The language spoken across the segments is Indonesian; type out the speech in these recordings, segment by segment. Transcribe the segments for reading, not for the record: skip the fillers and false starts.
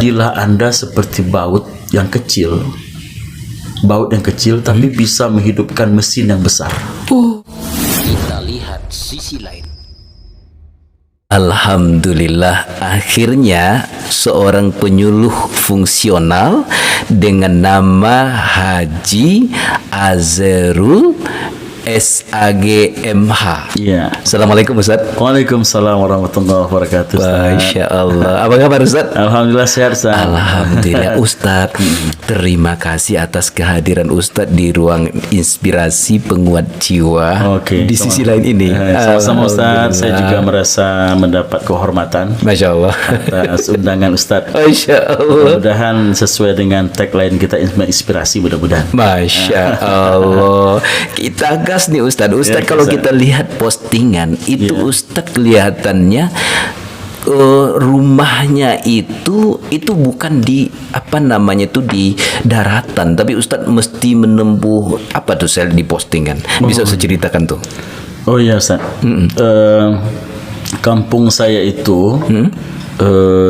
jadilah Anda seperti baut yang kecil. Baut yang kecil tapi bisa menghidupkan mesin yang besar. Kita lihat sisi lain. Alhamdulillah, akhirnya seorang penyuluh fungsional dengan nama Haji Azerul SAGMH. Iya. Assalamualaikum Ustaz. Waalaikumsalam warahmatullahi wabarakatuh. Masya Allah. Apa kabar Ustaz? Alhamdulillah sehat, Ustaz. Alhamdulillah Ustaz. Terima kasih atas kehadiran Ustaz di ruang inspirasi penguat jiwa. Oke, di sisi lain ini. Sama-sama Ustaz, saya juga merasa mendapat kehormatan Masya Allah. atas undangan Ustaz. Masya Allah. Mudah-mudahan sesuai dengan tagline kita, inspirasi, mudah-mudahan. Masya Allah. Kita gas nih Ustadz. Ustadz, kalau Ustaz. kita lihat postingan itu, Ya. Ustadz kelihatannya rumahnya itu bukan di apa namanya itu di daratan, tapi Ustadz mesti menempuh apa tuh, saya di postingan. Bisa saya ceritakan tuh? Oh iya Ustaz. Kampung saya itu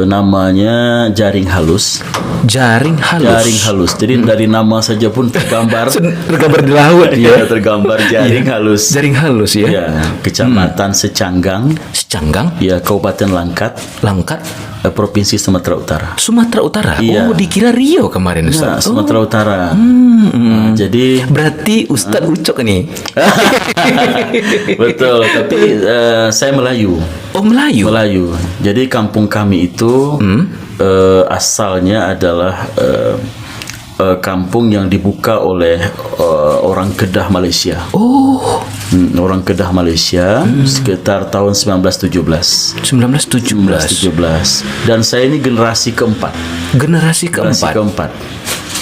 namanya Jaring Halus. Jaring halus. Jaring Halus. Jadi dari nama saja pun tergambar. Tergambar di laut Ya, ya. tergambar Jaring Halus. Jaring halus ya. Ya, Kecamatan Secanggang, Secanggang, ya Kabupaten Langkat, Langkat, Provinsi Sumatera Utara. Sumatera Utara. Iya. Oh, dikira Rio kemarin Ya, Ustaz. Sumatera Utara. Jadi Berarti Ustadz Ucok nih. betul, tapi saya Melayu. Oh, Melayu. Melayu. Jadi kampung kami itu asalnya adalah kampung yang dibuka oleh orang Kedah Malaysia. Oh, Orang Kedah Malaysia sekitar tahun 1917. 1917. Dan saya ini generasi keempat. Generasi Generasi keempat. keempat.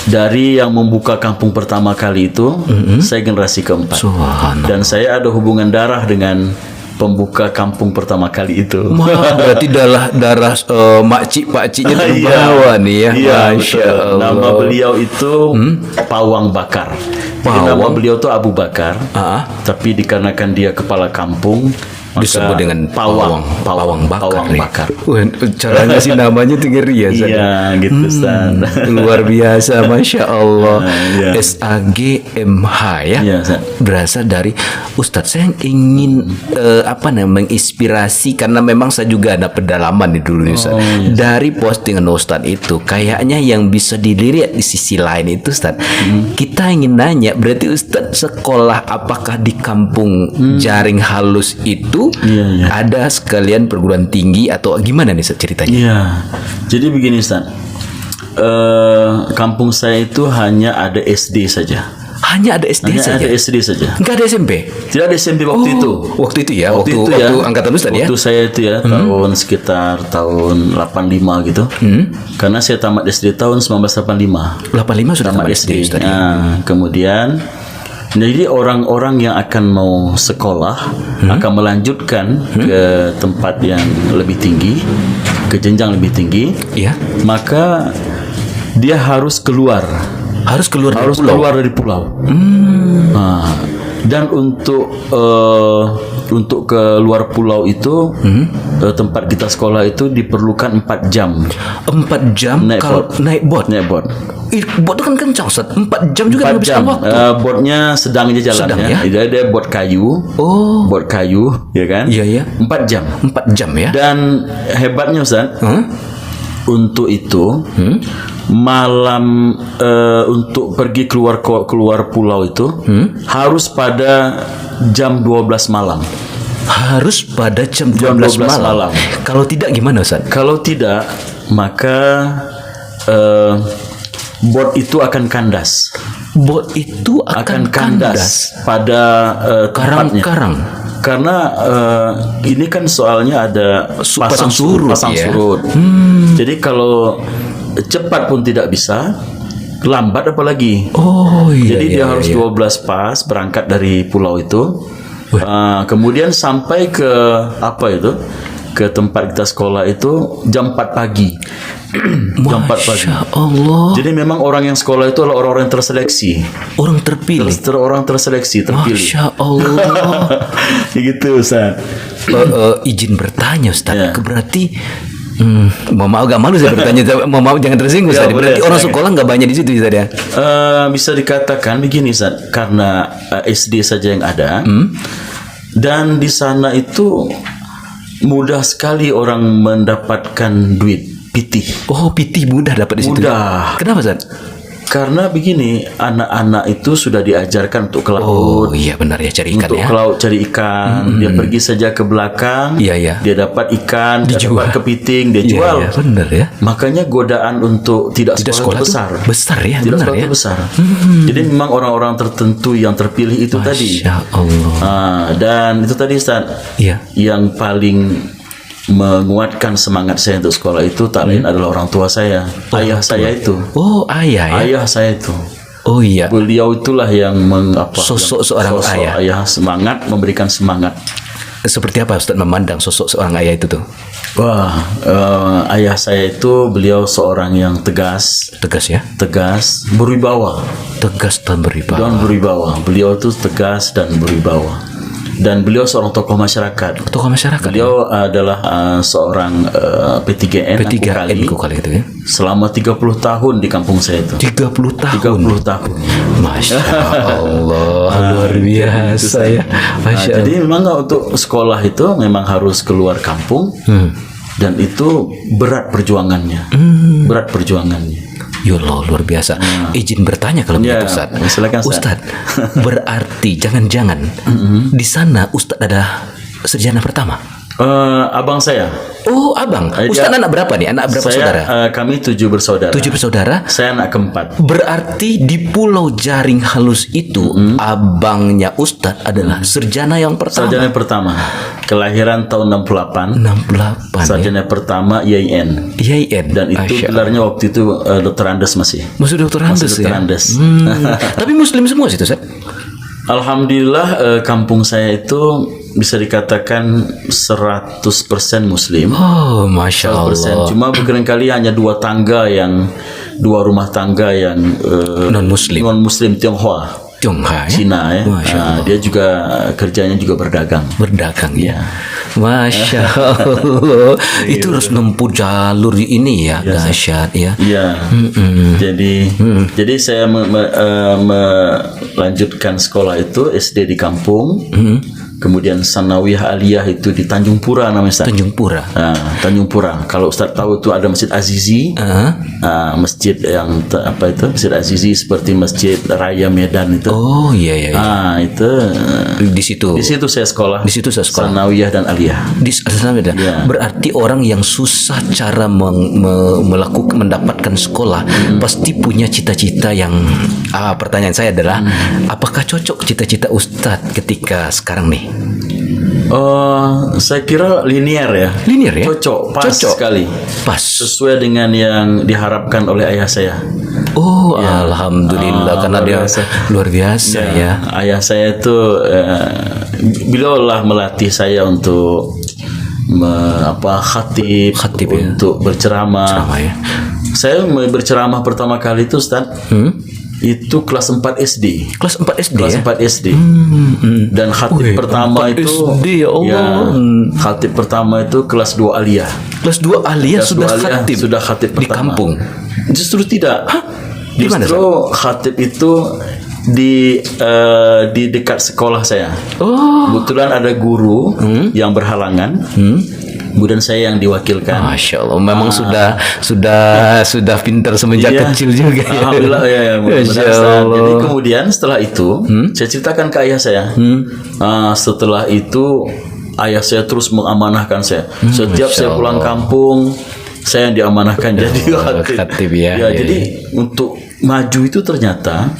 Dari yang membuka kampung pertama kali itu, saya generasi keempat. Subhanallah. Dan saya ada hubungan darah dengan pembuka kampung pertama kali itu. Wah, berarti darah makcik-pakciknya Iya. terbawa nih ya. Iya, Masya betul. Allah. Nama beliau itu Pawang Bakar. Jadi nama beliau itu Abu Bakar. Ah. Tapi dikarenakan dia kepala kampung, maka Disebut dengan Pawang Bakar. Pawang nih. Bakar. Wah, cara ngasih namanya tuh ngeri ya, Ustaz. Iya, gitu Ustaz. Luar biasa, Masya Allah. Iya. SAGMH ya. Iya, Ustaz. Berasal dari Ustadz. Saya ingin menginspirasi, karena memang saya juga ada pedalaman di dulu Ustaz. Dari postingan Ustadz itu, kayaknya yang bisa dilihat di sisi lain itu Ustadz. Kita ingin nanya, berarti Ustadz sekolah apakah di kampung Jaring Halus itu Iya. ada sekalian perguruan tinggi atau gimana nih Ustadz ceritanya? Iya. Jadi begini Ustaz. Kampung saya itu hanya ada SD saja. Hanya ada SD Hanya saja. ada SD saja. Enggak ada SMP. Tidak ada SMP waktu itu. Waktu itu ya, Waktu waktu, itu ya. angkatan Ustadz ya. Waktu saya itu ya, tahun sekitar tahun 85 gitu. Karena saya tamat SD tahun 1985. 85 sudah tamat SD SD. Ustadz. Nah, kemudian jadi orang-orang yang akan mau sekolah akan melanjutkan ke tempat yang lebih tinggi, ke jenjang lebih tinggi, Iya. maka dia harus keluar Harus keluar dari pulau. keluar dari pulau. Nah, dan untuk keluar pulau itu tempat kita sekolah itu diperlukan 4 jam 4 jam Naik kalau bot. naik bot. naik bot. Bot itu kan kencang Ustaz. 4 jam juga 4 menghabiskan jam. waktu. Botnya sedang aja Sedang, jalannya. ya? Dia bot kayu. Oh, Bot kayu, ya kan? Iya, iya. 4 jam. 4 jam ya. Dan hebatnya Ustaz, Hah? untuk itu malam untuk pergi keluar pulau itu harus pada jam 12 malam. Harus pada jam Jam 12 12 malam. malam. Kalau tidak gimana Ustaz? Kalau tidak, maka bot itu akan kandas. Bot itu akan kandas. pada tempatnya. Karang-karang. Karena ini kan soalnya ada Pasang surut, pasang ya. surut. Jadi kalau cepat pun tidak bisa, lambat apalagi. Oh iya. Jadi iya, dia harus iya. 12 pas berangkat dari pulau itu. Kemudian sampai ke apa itu? Ke tempat kita sekolah itu jam 4 pagi. Jam 4 pagi. Masya Allah. Jadi memang orang yang sekolah itu adalah orang-orang yang terseleksi. Orang terpilih. Orang terseleksi, terpilih. Masya Allah. Gitu Ustaz. Izin bertanya Ustaz, Ya. berarti Mau mau gak malu saya bertanya, mau mau jangan tersinggung. Ya, Ustaz. boleh, Berarti orang silakan. sekolah nggak banyak di situ Ustaz ya? Bisa dikatakan begini, Ustaz, karena SD saja yang ada, dan di sana itu mudah sekali orang mendapatkan duit PT. Oh, PT mudah dapat di situ. Mudah. Kenapa Ustaz? Karena begini, anak-anak itu sudah diajarkan untuk ke laut, Oh iya benar ya, cari ikan untuk ya. ke laut cari ikan. Dia pergi saja ke belakang, Iya, iya. dia dapat ikan, dia Dijual. dapat kepiting, dia Iya, jual. iya, benar ya. Makanya godaan untuk tidak Sekolah sekolah, tuh besar. besar ya, Tidak benar sekolah ya. itu besar. Jadi memang orang-orang tertentu yang terpilih itu tadi. Masya Allah. Dan itu tadi, Ustaz, Iya. yang paling menguatkan semangat saya untuk sekolah itu tak lain adalah orang tua saya, ayah saya itu, Oh ayah ya. ayah saya itu. Oh iya. Beliau itulah yang Sosok seorang ayah. semangat, memberikan semangat. Seperti apa Ustaz memandang sosok seorang ayah itu tuh? Wah, ayah saya itu beliau seorang yang tegas, Tegas ya. berwibawa. Tegas dan beribadah. Dan berwibawa. Beliau itu tegas dan berwibawa. Dan beliau seorang tokoh masyarakat. Tokoh masyarakat. Beliau adalah seorang P3N, P3N kali itu ya. selama 30 tahun di kampung saya itu. 30 tahun. 30 tahun. Masya Allah, luar biasa ya. Masya Allah. Jadi memang untuk sekolah itu memang harus keluar kampung. Dan itu berat perjuangannya. Berat perjuangannya. Ya Allah, luar biasa. Izin bertanya kalau Ya, begitu Ustaz. silakan, Ustaz. Ustaz, berarti jangan-jangan di sana Ustaz ada sarjana pertama? Abang saya. Oh, abang. Ustaz anak berapa nih? Anak berapa Saya, saudara? kami 7 bersaudara. 7 bersaudara. Saya anak keempat. Berarti di Pulau Jaring Halus itu abangnya Ustadz adalah sarjana yang pertama. Sarjana pertama. Kelahiran tahun 68. 68 Sarjana pertama YIN. IAIN. Dan itu gelarnya waktu itu Dokter Andes masih. Masih dokter Andes Dokter ya. Andes. Tapi muslim semua situ, Ustaz. Alhamdulillah kampung saya itu bisa dikatakan 100% muslim. Oh, Masya 100%. Allah. Cuma barangkali hanya dua rumah tangga yang Non-muslim. Tionghoa, Tionghoa ya? Cina ya. Masya Allah. Dia juga kerjanya juga berdagang. Berdagang ya. Iya. Masya Allah. Itu harus nempuh jalur ini ya, dahsyat ya. Iya. Jadi saya melanjutkan sekolah itu SD di kampung. Kemudian sanawiyah aliyah itu di Tanjung Pura namanya, Ustaz. Tanjung Pura. Tanjung Pura. Kalau Ustaz tahu itu ada Masjid Azizi. Masjid yang Masjid Azizi seperti Masjid Raya Medan itu. Oh iya iya. Itu Di situ. di situ saya sekolah. Di situ saya sekolah. Sanawiyah dan aliyah. Di sana beda. Ya. Berarti orang yang susah cara melakukan mendapatkan sekolah pasti punya cita-cita yang pertanyaan saya adalah apakah cocok cita-cita Ustadz ketika sekarang nih? Saya kira linear ya. Linear ya? Cocok, pas Cocok. sekali. Pas. Sesuai dengan yang diharapkan oleh ayah saya. Oh, alhamdulillah karena dia luar biasa ya. Ayah saya itu beliau lah melatih saya untuk khatib ya. untuk berceramah. Ceramah ya. Saya berceramah pertama kali itu, Ustaz. Itu kelas 4 SD. Kelas 4 SD Kelas ya? 4 SD. Dan khatib pertama 4 itu SD, ya Allah. khatib pertama itu kelas 2 aliyah. Kelas 2 aliyah Kelas sudah 2 aliyah khatib. sudah khatib Di pertama. kampung. Justru tidak. Di mana, Justru khatib itu di dekat sekolah saya. Oh, Kebetulan ada guru yang berhalangan. Kemudian saya yang diwakilkan. Masya Allah, memang sudah pintar semenjak Iya. kecil juga ya. Alhamdulillah ya, Masya Ustaz. Allah. Jadi kemudian setelah itu saya ceritakan ke ayah saya. Setelah itu ayah saya terus mengamanahkan saya. Setiap saya pulang kampung, saya yang diamanahkan jadi khatib ya. Ya, jadi untuk maju itu ternyata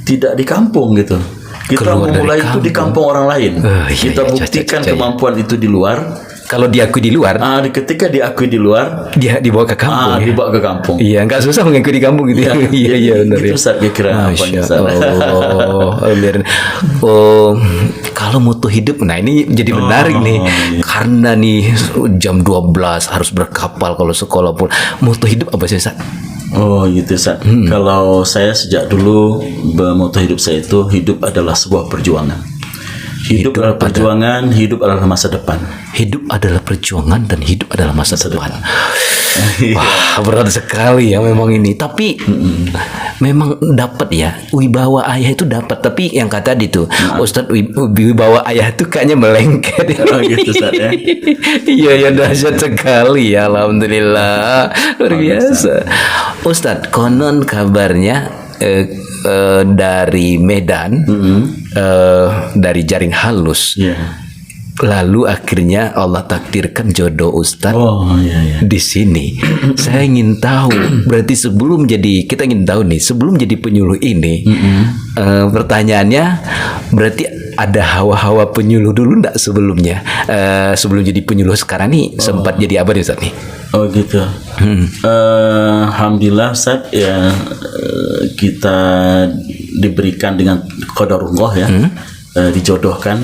tidak di kampung gitu. Kita Keluar dari memulai itu di kampung orang lain. Iya, Kita iya, buktikan iya. kemampuan itu di luar. Kalau diakui di luar, Ketika diakui di luar, dia dibawa ke kampung ya. dibawa ke kampung. Iya, nggak susah mengakui di kampung gitu. Iya, Iya, iya benar gitu, ya. Ustaz, kira-kira apanya, Masya Ustaz. Allah. Kalau moto hidup, nah ini jadi menarik nih. Karena nih jam 12 harus berkapal kalau sekolah pun. Moto hidup apa sih, Ustaz? Oh gitu, Ustaz. Kalau saya sejak dulu moto hidup saya itu hidup adalah sebuah perjuangan. Hidup adalah perjuangan, hidup adalah masa depan. Hidup adalah perjuangan dan hidup adalah masa depan. Wah, berat sekali ya memang ini. Tapi memang dapat ya, wibawa ayah itu dapat. Tapi yang kata itu, Ustadz, wibawa ayah itu kayaknya melengket. Oh gitu Ustaz ya. Iya ya, dahsyat sekali ya, alhamdulillah, luar biasa. Ustadz, konon kabarnya dari Medan, dari jaring halus. Iya. Lalu akhirnya Allah takdirkan jodoh Ustadz Iya. di sini. Saya ingin tahu, berarti kita ingin tahu nih, sebelum jadi penyuluh ini, pertanyaannya, berarti ada hawa-hawa penyuluh dulu enggak sebelumnya? Sebelum jadi penyuluh sekarang nih, sempat jadi apa nih Ustadz nih? Oh gitu. Alhamdulillah Ustaz ya, kita diberikan dengan qadarullah ya. Dijodohkan,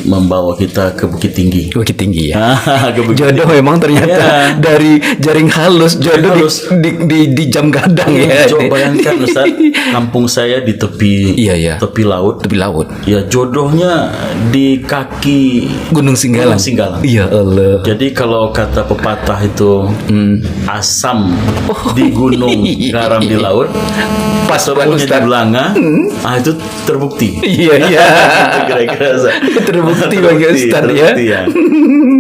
membawa kita ke Bukit Tinggi. Bukit Tinggi ya. Ke Bukit Jodoh memang ternyata dari jaring halus, jodoh di jam gadang ya. Coba bayangkan Ustaz, kampung saya di tepi tepi laut. Tepi laut. Ya jodohnya di kaki Gunung Singgalang. Iya Allah. Jadi kalau kata pepatah itu asam di gunung, garam di laut, Pas tebunya di Ustaz. Belanga, itu terbukti. Iya. Kira-kira Ustaz. Terbukti bagi Ustaz ya. Terbukti, ya.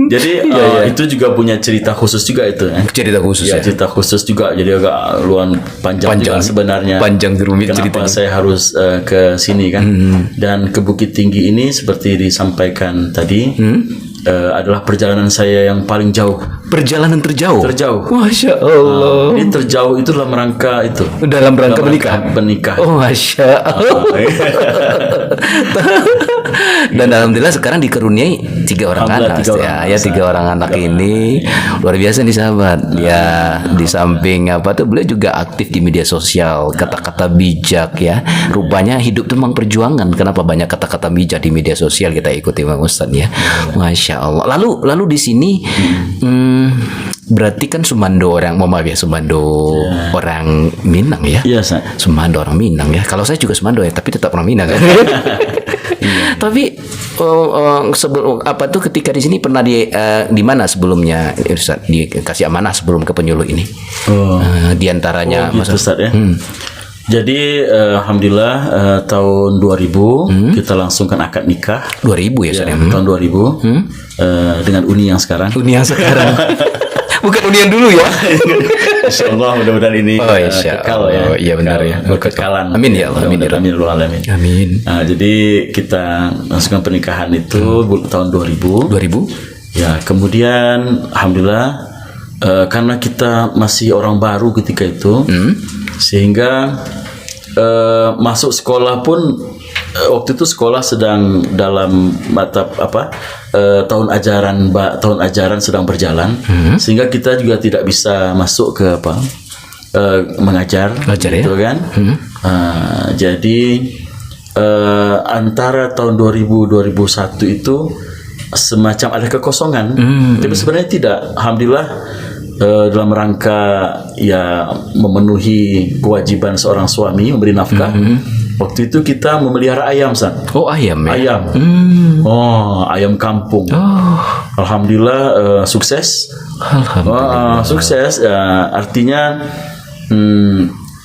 Jadi itu juga punya cerita khusus juga itu. Cerita khusus ya. Cerita khusus juga. Jadi agak panjang juga sebenarnya. Panjang rumit Kenapa ceritanya. saya harus ke sini kan? Dan ke Bukit Tinggi ini seperti disampaikan tadi adalah perjalanan saya yang paling jauh. Perjalanan terjauh. Masya Allah. Ini terjauh itu dalam rangka itu. Dalam rangka menikah. Oh, Masya Allah. Dan alhamdulillah sekarang dikaruniai 3 orang anak. Tiga orang anak ini luar biasa nih sahabat. Ya, di samping beliau juga aktif di media sosial, kata-kata bijak ya. Rupanya hidup itu memang perjuangan. Kenapa banyak kata-kata bijak di media sosial, kita ikuti Bang Ustadz ya. Masya Allah. Lalu di sini berarti kan Sumando orang orang Minang ya. Iya, Sa. Sumando orang Minang ya. Kalau saya juga Sumando ya, tapi tetap orang Minang kan. Tapi sebelum ketika di sini pernah di mana sebelumnya Ustaz dikasih amanah sebelum ke penyuluh ini? Di antaranya gitu, Ustaz ya. Jadi alhamdulillah tahun 2000 kita langsungkan akad nikah. 2000 ya, Ustaz. Tahun 2000 dengan uni yang sekarang. Bukan uni yang dulu ya. Insyaallah mudah-mudahan ini kekal ya. Iya benar ya. Kekekalan. Amin ya Allah. Amin. Amin. Jadi kita langsungkan pernikahan itu tahun 2000. Ya, kemudian alhamdulillah karena kita masih orang baru ketika itu, sehingga masuk sekolah pun waktu itu sekolah sedang dalam mata tahun ajaran sedang berjalan, sehingga kita juga tidak bisa masuk ke mengajar gitu ya? Kan. Jadi antara tahun 2000-2001 itu semacam ada kekosongan, tapi sebenarnya tidak. Alhamdulillah dalam rangka ya memenuhi kewajiban seorang suami memberi nafkah. Waktu itu kita memelihara ayam, San. Oh, ayam ya. Ayam. Ayam kampung. Alhamdulillah sukses. Sukses. Artinya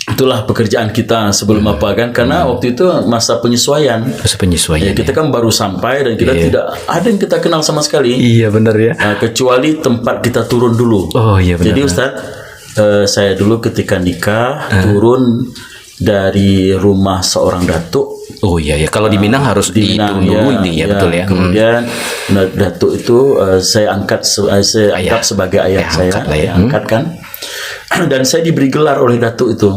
itulah pekerjaan kita sebelum karena waktu itu masa penyesuaian. Ya, kita kan baru sampai dan kita tidak ada yang kita kenal sama sekali. Iya benar ya. Kecuali tempat kita turun dulu. Oh iya benar. Jadi Ustaz, saya dulu ketika nikah turun dari rumah seorang datuk. Oh iya ya, kalau di Minang harus diturun dulu ini ya, betul ya. Kemudian datuk itu saya angkat sebagai ayah saya, angkat kan. Dan saya diberi gelar oleh datuk itu.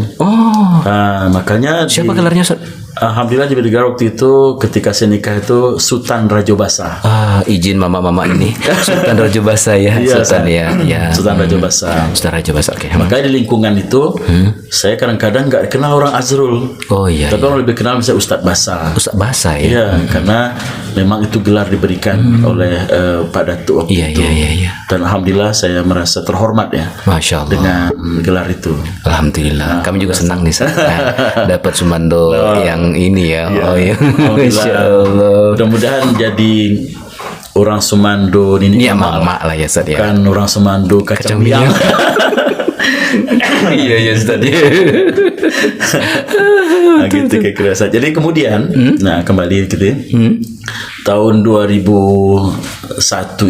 Makanya siapa gelarnya? Alhamdulillah diberi gelar waktu itu ketika saya nikah itu Sultan Raja Basa. Izin mama ini Sultan Raja Basa ya. Sultan ya. Sultan Raja Basa. Sultan Raja Basa. Oke. Makanya di lingkungan itu saya kadang-kadang nggak kenal orang Azrul. Oh iya. Tapi orang lebih kenal misalnya Ustadz Basa. Ustadz Basa ya. Iya, karena memang itu gelar diberikan oleh Pak Datuk waktu itu. Iya. Dan alhamdulillah saya merasa terhormat ya Masya Allah. dengan gelar itu. Alhamdulillah. Kami juga senang nih Ustaz. Dapat sumando yang ini ya. Iya. Oh ya. Alhamdulillah. Masya Allah. Mudah-mudahan jadi orang Sumando ini Ini emak-emak lah ya Ustaz ya. kan orang Sumando kacang biang. Iya Ustaz. Nah, gitu kira-kira. Jadi kemudian, nah kembali gitu ya. Tahun 2001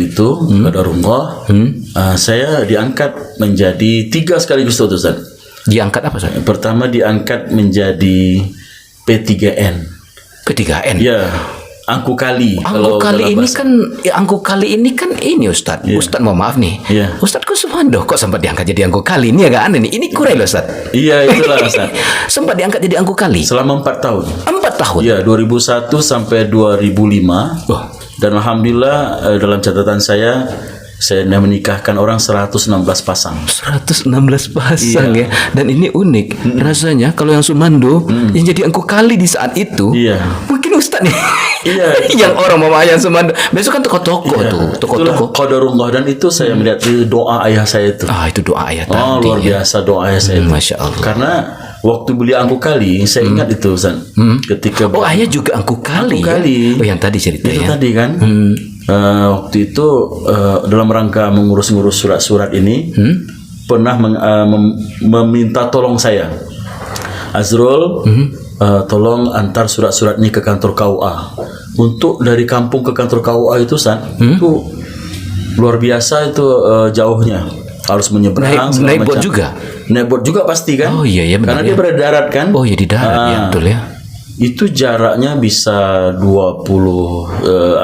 itu qadarullah, saya diangkat menjadi 3 sekaligus itu Ustaz. Diangkat apa Ustaz? Pertama diangkat menjadi P3N. P3N. Ya, angku kali. Angku kalau kali dalam ini bahasa- kan angku kali ini kan ini Ustaz. Ustaz mohon maaf nih. Iya. Ustaz kok Sumando kok sempat diangkat jadi angku kali ini agak aneh nih. Ini kurang loh Ustaz. Iya, itulah Ustaz. Sempat diangkat jadi angku kali. Selama 4 tahun. 4 tahun. Ya, 2001 sampai 2005. Oh. Dan alhamdulillah dalam catatan saya menikahkan orang 116 pasang. 116 pasang Iya. ya. Dan ini unik. Rasanya kalau yang Sumando yang jadi angku kali di saat itu. Iya. Mungkin Ustaz nih. Iya. yang orang mama ayah Sumando. Besok kan toko-toko tuh, Itulah toko-toko. qadarullah, dan itu saya melihat doa ayah saya itu. Ah, itu doa ayah tadi. Oh, luar ya. biasa doa ayah saya itu. Masya Allah. Karena waktu beli angku kali, saya ingat itu Ustaz. Ketika Oh, ayah juga angku kali. Angku kali. Ya? Oh, yang tadi cerita itu ya. tadi kan. Waktu itu dalam rangka mengurus-ngurus surat-surat ini pernah meminta tolong saya, Azrul, tolong antar surat-surat ini ke kantor KUA. Untuk dari kampung ke kantor KUA itu itu luar biasa itu jauhnya, harus menyeberang segala Naik boat macam. juga? Naik boat juga pasti kan. Oh, iya, iya, benar, karena ya. dia berada darat kan. Oh, ya di darat ya, betul ya. Itu jaraknya bisa 20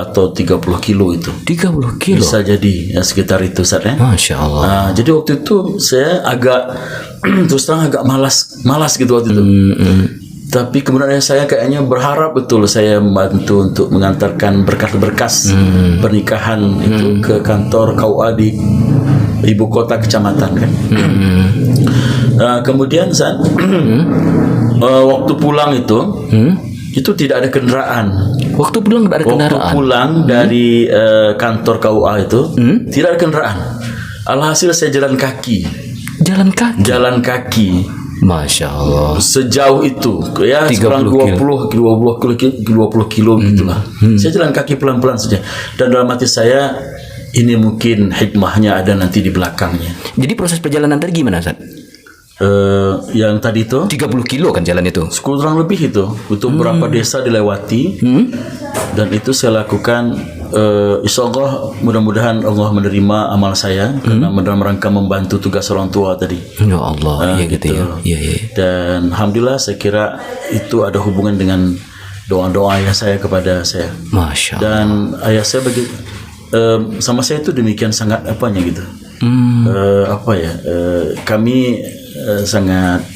atau 30 kilo itu. 30 kilo. Bisa jadi ya, sekitar itu Ustaz ya. Masya Allah. Nah, jadi waktu itu saya agak terus terang agak malas gitu waktu itu. Tapi kemudian saya kayaknya berharap betul saya membantu untuk mengantarkan berkas-berkas pernikahan itu ke kantor KUA di ibu kota kecamatan kan. Nah, kemudian saat waktu pulang itu tidak ada kendaraan. Waktu pulang nggak ada Waktu kendaraan. pulang dari kantor KUA itu tidak ada kendaraan. Alhasil saya jalan kaki. Jalan kaki. Jalan kaki Masya Allah. sejauh itu ya 30 kurang 20 kilo gitulah. Saya jalan kaki pelan-pelan saja. Dan dalam hati saya ini mungkin hikmahnya ada nanti di belakangnya. Jadi proses perjalanan tadi gimana Ustaz? Yang tadi itu 30 kilo kan jalan itu. kurang lebih itu untuk beberapa desa dilewati dan itu saya lakukan. Insya Allah mudah-mudahan Allah menerima amal saya karena dalam rangka membantu tugas orang tua tadi. Ya Allah, iya gitu ya. Iya, iya. Dan alhamdulillah saya kira itu ada hubungan dengan doa-doa ayah saya kepada saya. Masya Allah. Dan ayah saya sama saya itu demikian sangat apanya gitu. Kami sangat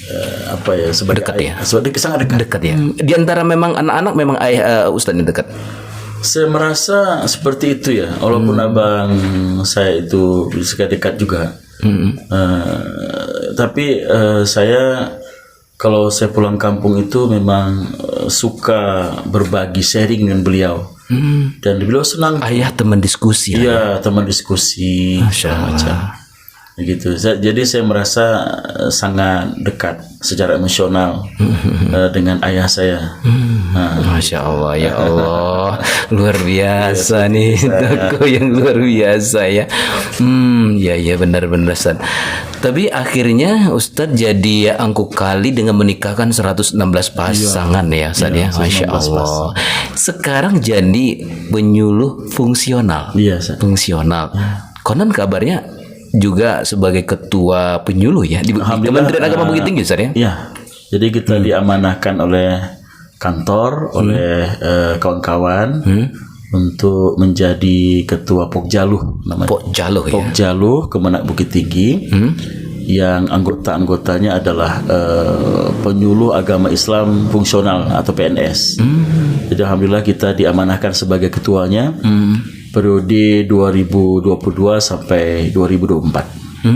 sebagai Dekat ya? sangat dekat. Dekat ya. Di antara memang anak-anak memang ayah Ustaz yang dekat. Saya merasa seperti itu ya, walaupun abang saya itu suka dekat juga. Tapi saya kalau saya pulang kampung itu memang suka berbagi sharing dengan beliau. Dan beliau senang. Ayah teman diskusi ya. Iya, teman diskusi macam gitu. Jadi saya merasa sangat dekat secara emosional dengan ayah saya. Masya Allah, ya Allah, luar biasa nih, toko yang luar biasa ya. Ya benar-benar Ustaz. Tapi akhirnya Ustaz jadi angku kali dengan menikahkan 116 pasangan ya Ustaz ya. Masya Allah. Sekarang jadi penyuluh fungsional. Iya, Ustaz. Fungsional. Konon kabarnya juga sebagai ketua penyuluh ya di Kementerian Agama Bukit Tinggi Ustaz ya. Iya. Jadi kita diamanahkan oleh kantor, oleh kawan-kawan untuk menjadi ketua Pokjaluh namanya. Pokjaluh ya. Pokjaluh Kemenak Bukit Tinggi. Yang anggota-anggotanya adalah penyuluh agama Islam fungsional atau PNS. Jadi alhamdulillah kita diamanahkan sebagai ketuanya. Periode 2022 sampai 2024.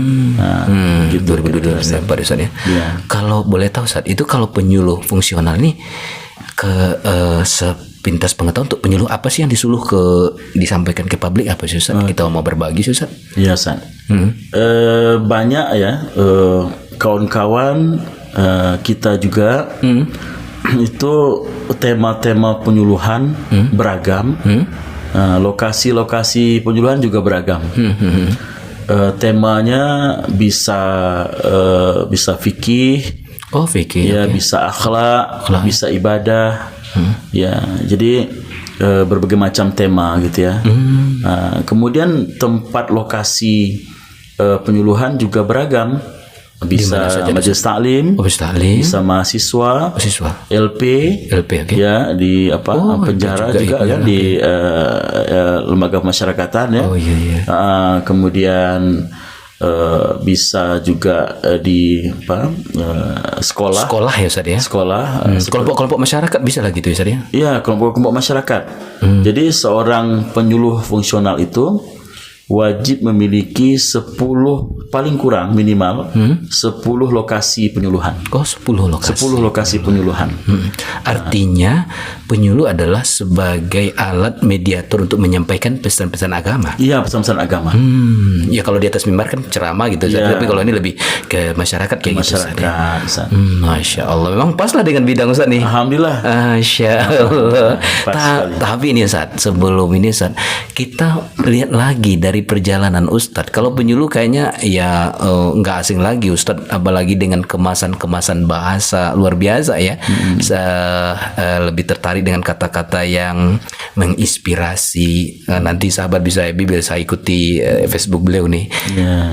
Gitu 2022 Pak Ustaz ya. Iya. Kalau boleh tahu Ustaz, itu kalau penyuluh fungsional ini ke pintas pengetahuan untuk penyuluh apa sih yang disampaikan ke publik apa sih Ustaz? Kita mau berbagi sih Ustaz. Iya, San. Banyak ya kawan-kawan kita juga itu tema-tema penyuluhan beragam, lokasi-lokasi penyuluhan juga beragam. Temanya bisa fikih, fikih. ya bisa akhlak, bisa ibadah, ya. Jadi berbagai macam tema gitu ya. Kemudian tempat lokasi penyuluhan juga beragam. Bisa majelis taklim, bisa mahasiswa, LP, okay. Ya di penjara juga kan di lembaga pemasyarakatan ya. Kemudian bisa juga di sekolah ya Ustaz ya. Kelompok-kelompok masyarakat bisa lah gitu ya Ustaz ya. Iya, kelompok-kelompok masyarakat. Jadi seorang penyuluh fungsional itu wajib memiliki 10 paling kurang minimal 10 lokasi penyuluhan. 10 lokasi. 10 lokasi penyuluhan. Artinya penyuluh adalah sebagai alat mediator untuk menyampaikan pesan-pesan agama. Iya, pesan-pesan agama. Ya kalau di atas mimbar kan ceramah gitu, tapi kalau ini lebih ke masyarakat kayak gitu. Masyarakat. Masya Allah, memang pas lah dengan bidang Ustaz nih. Alhamdulillah. Masya Allah. Tapi ini Ustaz, sebelum ini Ustaz, kita lihat lagi dari perjalanan Ustadz. Kalau penyuluh kayaknya ya nggak asing lagi Ustadz, apalagi dengan kemasan-kemasan bahasa luar biasa ya. Lebih tertarik dengan kata-kata yang menginspirasi. Nanti sahabat bisa ikuti Facebook beliau nih.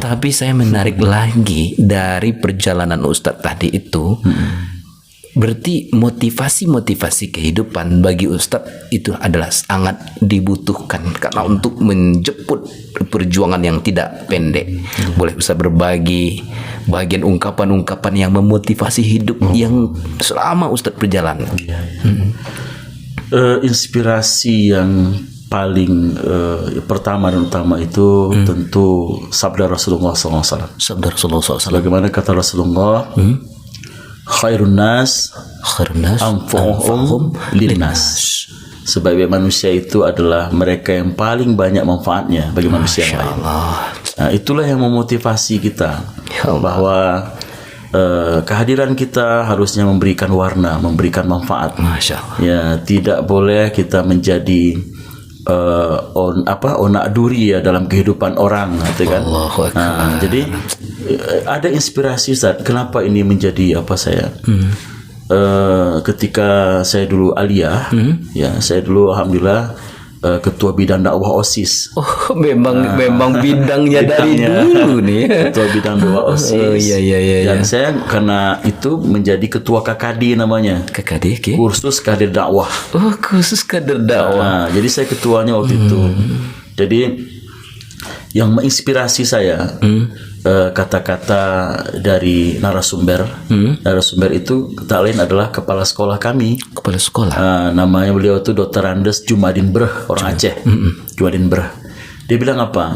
Tapi saya menarik lagi dari perjalanan Ustadz tadi itu. Berarti motivasi kehidupan bagi Ustadz itu adalah sangat dibutuhkan karena untuk menjemput perjuangan yang tidak pendek. Boleh Ustadz berbagi bagian ungkapan-ungkapan yang memotivasi hidup yang selama Ustadz berjalan. Inspirasi yang paling pertama dan utama itu tentu sabda Rasulullah SAW. Sabda Rasulullah SAW. Bagaimana kata Rasulullah? Khairun nas anfa'uhum linnas. Sebagai manusia itu adalah mereka yang paling banyak manfaatnya bagi manusia yang lain. Nah, itulah yang memotivasi kita bahwa kehadiran kita harusnya memberikan warna, memberikan manfaat. Masya Allah. Ya, tidak boleh kita menjadi onak duri ya dalam kehidupan orang, gitu kan. Jadi ada inspirasi Ustaz. Kenapa ini menjadi saya? Ketika saya dulu aliyah, ya saya dulu alhamdulillah ketua bidang dakwah OSIS. Memang bidangnya dari dulu nih. Ketua bidang dakwah OSIS. Dan saya karena itu menjadi ketua KKD namanya. KKD, okay. Kursus kader dakwah. Kursus kader dakwah. Jadi saya ketuanya waktu itu. Jadi yang menginspirasi saya kata-kata dari narasumber. Narasumber itu tak lain adalah kepala sekolah kami. Kepala sekolah. Namanya beliau itu Dr. Andes Jumadin Breh, orang Aceh. Jumadin Breh. Dia bilang apa?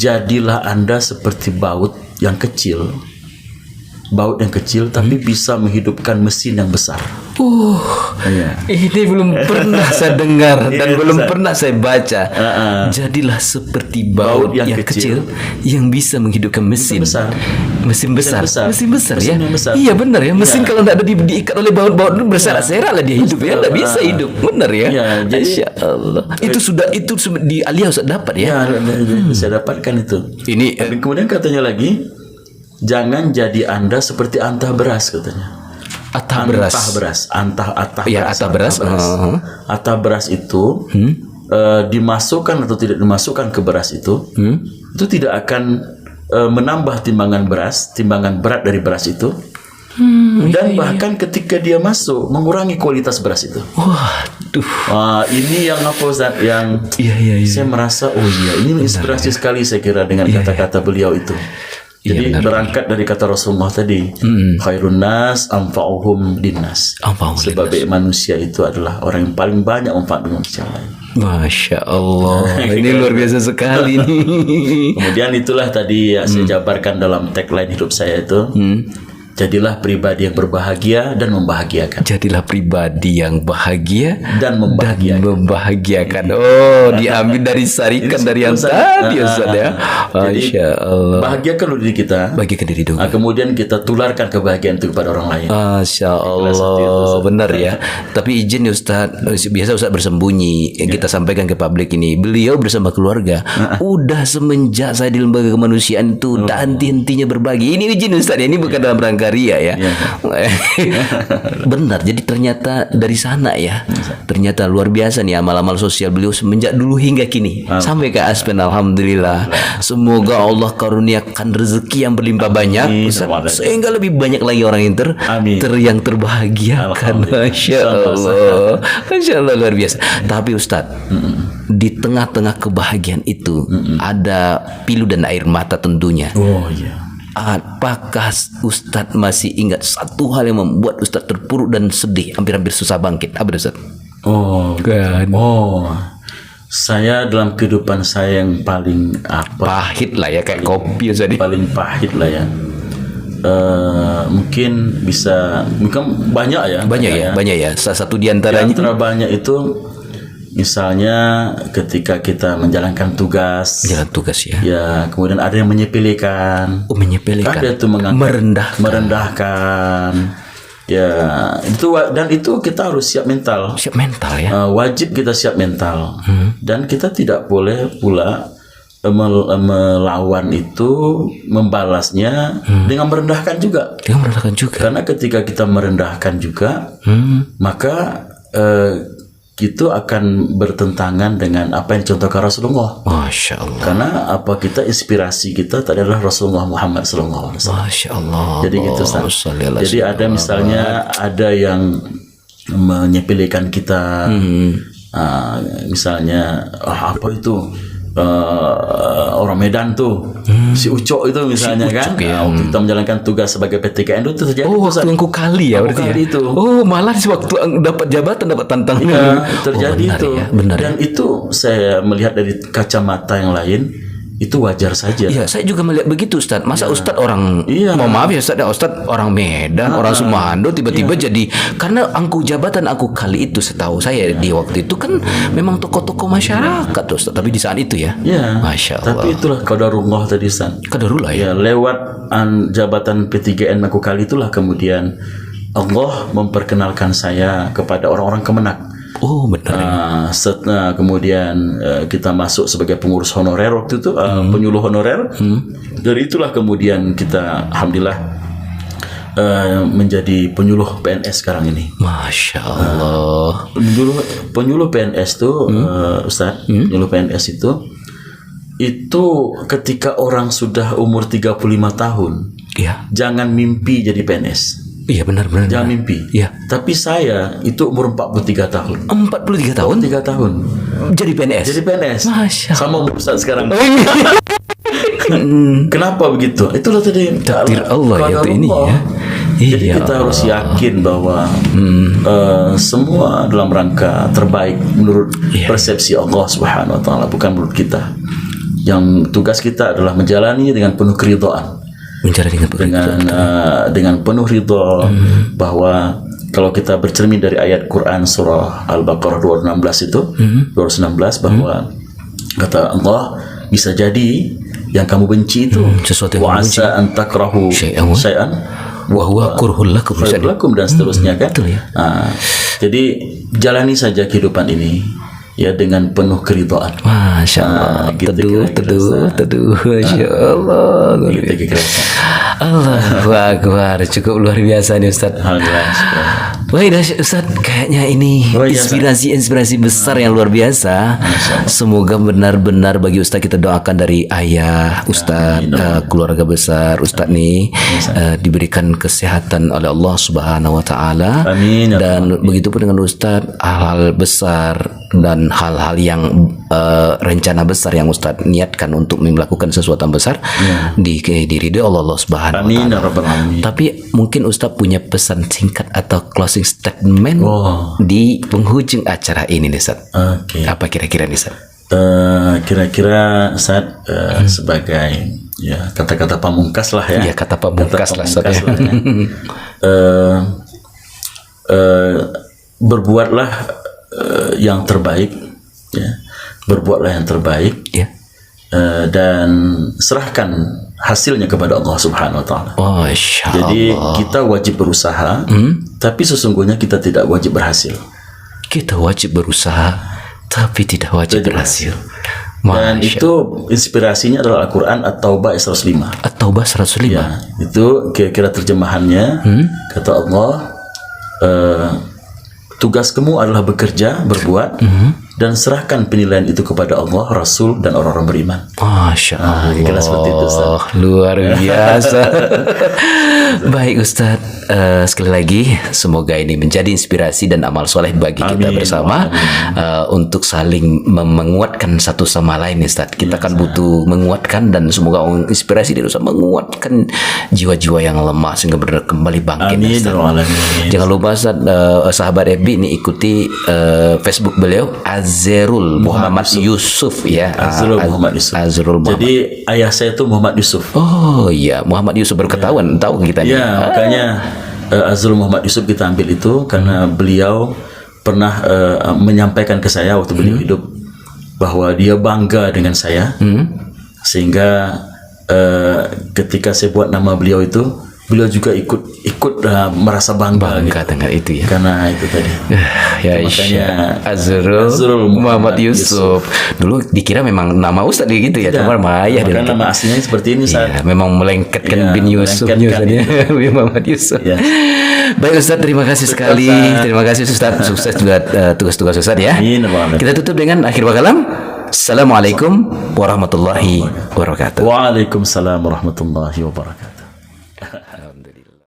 Jadilah Anda seperti baut yang kecil. Baut yang kecil tapi bisa menghidupkan mesin yang besar. Ini belum pernah saya dengar dan belum pernah saya baca. Jadilah seperti baut yang kecil yang bisa menghidupkan mesin besar. Mesin besar ya. Iya benar ya. Mesin kalau tidak ada diikat oleh baut-baut itu berserak-serak lah dia hidup ya. Tidak bisa hidup. Benar ya. Jadi Masya Allah. Itu di Aliyah Ustaz dapat ya. Saya dapatkan itu. Ini kemudian katanya lagi, jangan jadi Anda seperti antah beras katanya. Atah beras itu dimasukkan atau tidak dimasukkan ke beras itu tidak akan menambah timbangan berat dari beras itu. Dan bahkan ketika dia masuk mengurangi kualitas beras itu. Ini yang Ustaz yang saya merasa ini inspirasi sekali saya kira dengan kata-kata beliau itu. Jadi berangkat dari kata Rasulullah tadi, khairun nas anfa'uhum linnas. Sebagai manusia itu adalah orang yang paling banyak manfaat bagi manusia lain. Masya Allah. Ini luar biasa sekali nih. Kemudian itulah tadi saya jabarkan dalam tagline hidup saya itu. Jadilah pribadi yang berbahagia dan membahagiakan. Jadilah pribadi yang bahagia Dan membahagiakan. membahagiakan. Oh, diambil dari sarikan dari yang tadi Ustaz ya. Jadi Masya Allah. bahagiakan diri kita. Bagikan diri dulu. Kemudian kita tularkan kebahagiaan itu kepada orang lain. Masya Allah, benar ya. Tapi izin ya Ustaz, biasa Ustaz bersembunyi. Kita sampaikan ke publik ini. Beliau bersama keluarga udah semenjak saya di lembaga kemanusiaan itu tak henti-hentinya berbagi. Ini izin Ustaz ya, ini bukan dalam rangka ria ya. Benar. Jadi ternyata dari sana ya. Ternyata luar biasa nih amal-amal sosial beliau semenjak dulu hingga kini sampai ke Aspen. Alhamdulillah. Semoga Allah karuniakan rezeki yang berlimpah banyak Ustaz, sehingga lebih banyak lagi orang yang yang terbahagiakan. Masya Allah. Masya Allah, luar biasa. Tapi Ustaz, di tengah-tengah kebahagiaan itu ada pilu dan air mata tentunya. Oh iya. Apakah Ustadz masih ingat satu hal yang membuat Ustadz terpuruk dan sedih, hampir-hampir susah bangkit? Apa Ustadz? Oh, Kan. oh, saya dalam kehidupan saya yang paling Pahit lah ya, kayak kopi Ustadz. paling pahit lah ya. Mungkin banyak ya. Banyak ya. Salah satu di Di antaranya antara banyak itu, misalnya ketika kita menjalankan tugas, jalan tugas ya. ya kemudian ada yang menyepelekan. Menyepelekan. Ada tuh merendahkan. Ya, dan itu kita harus siap mental. Siap mental ya. Wajib kita siap mental. Dan kita tidak boleh pula melawan itu, membalasnya dengan merendahkan juga. Dia merendahkan juga. Karena ketika kita merendahkan juga, maka itu akan bertentangan dengan apa yang dicontohkan Rasulullah. Masya Allah. Karena inspirasi kita adalah Rasulullah Muhammad SAW. Masya Allah. Jadi gitu, Ustaz. Jadi ada misalnya ada yang menyepelekan kita, misalnya apa itu orang Medan tuh, si Ucok itu misalnya kan, waktu kita menjalankan tugas sebagai PTKN itu terjadi. Oh, waktu Angku Kali ya berarti Kali ya? itu. Oh, malah waktu dapat jabatan, dapat tantangan. Ya, terjadi benar itu. Ya, benar Dan itu saya melihat dari kacamata yang lain, itu wajar saja. Iya, saya juga melihat begitu Ustaz. Masa Ustaz orang, Iya. mau maaf ya Ustaz orang Medan, orang Sumando tiba-tiba jadi, karena angku jabatan Angku Kali itu setahu saya di waktu itu kan memang tokoh-tokoh masyarakat Ustaz. Tapi di saat itu ya, Ya. Masya Allah. Tapi itulah qadarullah tadi, San. Kadarullah ya. Ya, lewat jabatan P3N Aku Kali itulah kemudian Allah memperkenalkan saya kepada orang-orang Kemenak. Oh benar. Kemudian kita masuk sebagai pengurus honorer waktu itu, penyuluh honorer. Dari itulah kemudian kita alhamdulillah menjadi penyuluh PNS sekarang ini. Masya Allah. Penyuluh PNS tuh, Ustaz, penyuluh PNS itu ketika orang sudah umur 35 tahun, Iya. jangan mimpi jadi PNS. Iya benar-benar. Jangan mimpi. Iya. Tapi saya itu umur 43 tahun. 43 tahun 3 tahun. jadi PNS. Jadi PNS. Masya Sama umur Ustaz sekarang. Allah. Kenapa begitu? Itulah tadi Takdir Allah ya itu ini ya. Jadi Iya. kita harus yakin bahwa semua dalam rangka terbaik menurut persepsi Allah Subhanahu wa taala, bukan menurut kita. Yang tugas kita adalah menjalani dengan penuh keridhaan. Mencari Dengan penuh ridho, bahwa kalau kita bercermin dari ayat Quran surah Al-Baqarah 216 itu, 216 bahwa kata Allah, bisa jadi yang kamu benci itu sesuatu yang wa kamu benci. asa an takrahu syai'an wa huwa kurhul lakum dan seterusnya kan. betul ya. Jadi jalani saja kehidupan ini ya dengan penuh keridhaan. Masya Allah. Gitu Teduh. Masya Allah. Luar Gitu biasa. kira-kira. Allahu Akbar. Cukup luar biasa nih Ustaz. Alhamdulillah. Baik dah Ustaz, kayaknya ini Luar biasa. inspirasi besar yang luar biasa. Semoga benar-benar bagi Ustaz, kita doakan dari ayah Ustaz, keluarga besar Ustaz nih diberikan kesehatan oleh Allah Subhanahu wa taala. Amin. Dan begitu pun dengan Ustaz, hal-hal besar dan hal-hal yang rencana besar yang Ustaz niatkan untuk melakukan sesuatu yang besar diridhoi Allah Subhanahu wa Amin taala. ya rabbal alamin. Tapi mungkin Ustaz punya pesan singkat atau closing statement di penghujung acara ini nih Ustaz. Oke. Apa kira-kira nih Ustaz? Kira-kira saat sebagai Ya, kata-kata pamungkas lah ya. Iya, kata pamungkas lah, Ustaz, ya. lah ya. Berbuatlah yang terbaik, ya. Berbuatlah yang terbaik, Ya. Dan serahkan hasilnya kepada Allah Subhanahu Wa Taala. Masya Jadi Allah. kita wajib berusaha, tapi sesungguhnya kita tidak wajib berhasil. Kita wajib berusaha, tapi tidak wajib berhasil. Dan Masya. itu inspirasinya adalah Al-Quran At-Taubah 105. At-Taubah 105. Ya, itu kira-kira terjemahannya. Kata Allah, tugas kamu adalah bekerja, berbuat, dan serahkan penilaian itu kepada Allah, Rasul, dan orang-orang beriman. Masya Allah. kira-kira seperti itu, Ustaz. Luar biasa. Baik Ustaz, sekali lagi semoga ini menjadi inspirasi dan amal soleh bagi kita Amin. bersama, untuk saling menguatkan satu sama lain Ustaz. Kita kan butuh menguatkan, dan semoga inspirasi dari Ustaz menguatkan jiwa-jiwa yang lemah sehingga benar kembali bangkit. Amin. Ustaz. Alamin. Jangan lupa Ustaz, sahabat FB ini ikuti Facebook beliau Azrul Muhammad Yusuf ya. Azrul Muhammad Yusuf. Azrul Muhammad. Jadi ayah saya itu Muhammad Yusuf. Oh iya, Muhammad Yusuf berketahuan, tahu kita nih. Ya, makanya Azrul Muhammad Yusuf kita ambil itu karena beliau pernah menyampaikan ke saya waktu beliau hidup bahwa dia bangga dengan saya, sehingga ketika saya buat nama beliau itu, beliau juga ikut merasa bangga Bangga gitu. dengan itu ya. Karena itu tadi. Ya, Makanya Azrul Muhammad Yusuf. Dulu dikira memang nama Ustaz dia gitu ya, cuma Maya Maka nama aslinya seperti ini, Ustaz. Iya, memang melengketkan Iya, bin Yusuf melengketkan Bin Muhammad Yusuf. Iya. Baik Ustaz, terima kasih sekali. Terima kasih Ustaz. Sukses juga tugas-tugas Ustaz ya. Amin. Kita tutup dengan akhir wakalam. Assalamualaikum warahmatullahi wabarakatuh. Waalaikumsalam warahmatullahi wabarakatuh.